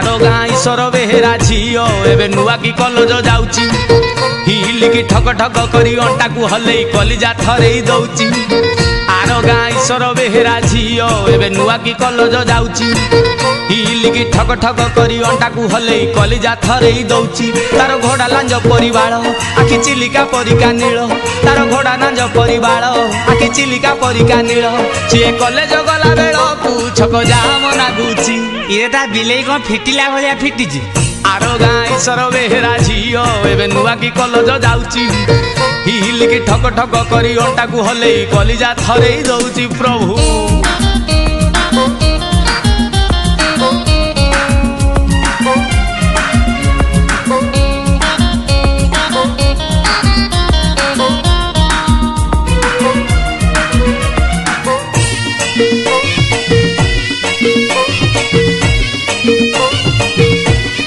Are गाँ ईश्वर बेहेरा झीओ एबे नुआ की कॉलेज जाउची हिलिकी ठक ठक करी अंटा को हलई कलिजा थरेई दउची आर गाँ ईश्वर बेहेरा झीओ एबे नुआ की कॉलेज जाउची हिलिकी ठक ठक करी अंटा को हलई कलिजा थरेई दउची तार घोड़ा लांज परिवार आखि चिलिका परिका नील तार घोड़ा लांज परिवार आखि चिलिका परिका नील सी कॉलेज गला बेल छक जाम नागुची ये ता बिलेई कौन फिटिला भलिया फिटिची आर गाँ ईश्वर बेहेरा झीओ एबे नुआ की कॉलेज जाउची हिलिकी ठक ठक करी अंटा को हलई कलिजा थरेई दउची प्रभु।